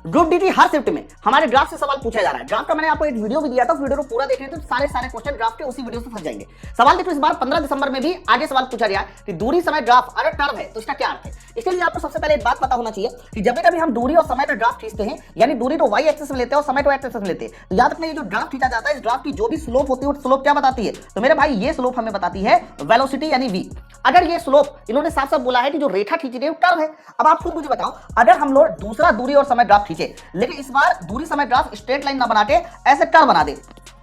Group D की हर shift में हमारे ड्राफ्ट से सवाल पूछा जा रहा है। ड्राफ्ट का मैंने आपको एक वीडियो भी दिया था, वीडियो को पूरा देखने तो सारे क्वेश्चन ड्राफ्ट के उसी वीडियो से फंस जाएंगे। सवाल देखो, इस बार 15 दिसंबर में भी आगे सवाल पूछा गया कि दूरी समय ड्राफ्ट अगर टर्म है तो इसका क्या अर्थ है। इसके लिए आपको सबसे पहले एक बात पता होना चाहिए कि जब भी कभी हम दूरी और समय का ड्राफ्ट खींचते हैं, यानी दूरी तो वाई एक्सिस में लेते हैं और समय तो एक्स एक्सिस में लेते हैं, तो याद रखना ये जो ड्राफ्ट खींचा जाता है, इस ड्राफ्ट की जो भी स्लोप होती है वो स्लोप क्या बताती है, तो मेरे भाई ये स्लोप हमें बताती है वेलोसिटी यानी v। अगर ये स्लोप इन्होंने साफ साफ बोला है कि जो रेखा खींची गई वो कर्व है। अब आप खुद मुझे बताओ, अगर हम लोग दूसरा दूरी और समय ग्राफ खींचे, लेकिन इस बार दूरी समय ग्राफ स्ट्रेट लाइन ना बना के ऐसे कर्व बना दे,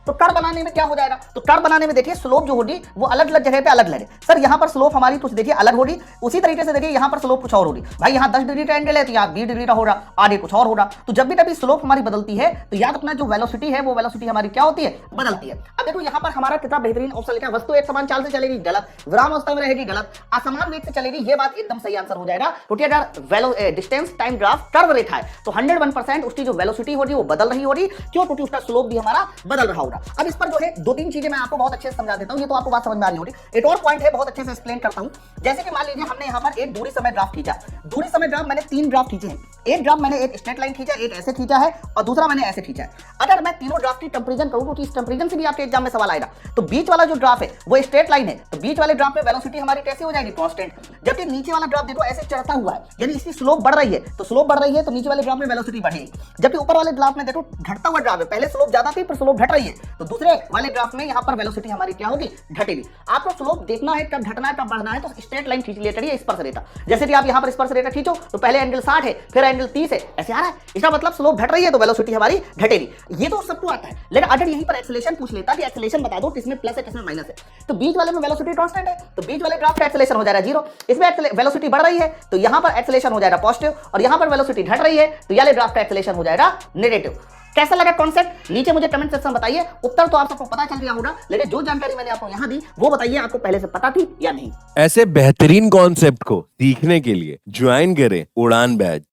तो कर्व बनाने में क्या हो जाएगा, तो कर्व बनाने में देखिए स्लोप जो होगी वो अलग अलग जगह पे अलग लगे। सर यहाँ पर स्लोप हमारी कुछ देखिए अलग होगी, उसी तरीके से देखिए यहाँ पर स्लोप कुछ और होगी। भाई यहाँ 10 डिग्री का एंगल है तो यहाँ 20 डिग्री का होगा, आगे कुछ और होगा। तो जब भी कभी स्लोप हमारी बदलती है तो याद रखना जो वेलोसिटी है वो वेलोसिटी हमारी क्या होती है, बदलती है। अब देखो यहाँ पर हमारा कितना बेहतरीन ऑप्शन लिखा है, वस्तु एक समान चाल से चलेगी, गलत। विराम अवस्था में रहेगी, गलत। असमान वेग से चलेगी, ये बात एकदम सही आंसर हो जाएगा, क्योंकि अगर डिस्टेंस टाइम ग्राफ कर्व रेखा है तो 101% उसकी जो वेलोसिटी होगी वो बदल रही होगी। क्यों, क्योंकि उसका स्लोप भी हमारा बदल रहा होगा। अब इस पर जो है दो तीन चीजें मैं आपको बहुत अच्छे से समझा देता हूं, ये तो आपको बात समझ में आ रही होगी। एक और पॉइंट है, बहुत अच्छे से एक्सप्लेन करता हूं। जैसे कि मान लीजिए हमने यहां पर एक दूरी समय ग्राफ खींचा। दूरी समय ग्राफ मैंने 3 ग्राफ खींचे हैं। एक ग्राफ मैंने एक स्ट्रेट लाइन खींचा, एक ऐसे खींचा है और दूसरा मैंने ऐसे खींचा है। अगर मैं तीनों ग्राफ की कंपैरिजन करूं, क्योंकि इस कंपैरिजन से भी आपके एग्जाम में सवाल आएगा, तो बीच वाला जो ग्राफ है वो स्ट्रेट लाइन है, तो बीच वाले ग्राफ में वेलोसिटी हमारी कैसे हो जाएगी, कांस्टेंट। जबकि नीचे वाला ग्राफ देखो ऐसे चढ़ता हुआ है, यानी इसकी स्लोप बढ़ रही है, तो स्लोप बढ़ रही है तो नीचे वाले ग्राफ में वेलोसिटी बढ़ेगी। जबकि ऊपर वाले ग्राफ में देखो घटता हुआ ग्राफ है, पहले स्लोप ज्यादा थी फिर स्लोप घट रही है, तो दूसरे वाले ग्राफ में यहाँ पर वेलोसिटी हमारी क्या होगी, घटेगी। आपको स्लोप देखना है कब घटना है कब बढ़ना है, तो स्ट्रेट लाइन खींच लिया करिए स्पर्शरेखा। जैसे कि आप यहाँ पर स्पर्शरेखा खींचो तो पहले एंगल 60 है फिर एंगल 30 है, ऐसे आ रहा है, इसका मतलब स्लोप घट रही है तो वेलोसिटी हमारी घटेगी। ये तो सबको आता है, लेकिन अगर यहीं पर एक्सेलरेशन पूछ लेता कि एक्सेलरेशन बता दो किसमें प्लस है किसमें माइनस है, तो बीच वाले में वेलोसिटी कांस्टेंट है तो बीच वाले ग्राफ का एक्सेलरेशन हो जाएगा 0। इसमें वेलोसिटी बढ़ रही है तो यहाँ पर एक्सेलरेशन हो जाएगा पॉजिटिव, और यहाँ पर वेलोसिटी घट रही है तो ये ग्राफ का एक्सेलरेशन हो जाएगा नेगेटिव। कैसा लगा कॉन्सेप्ट, नीचे मुझे कमेंट सेक्शन में बताइए। उत्तर तो आप सबको पता चल गया होगा, लेकिन जो जानकारी मैंने आपको यहाँ दी वो बताइए आपको पहले से पता थी या नहीं। ऐसे बेहतरीन कॉन्सेप्ट को सीखने के लिए ज्वाइन करें उड़ान बैच।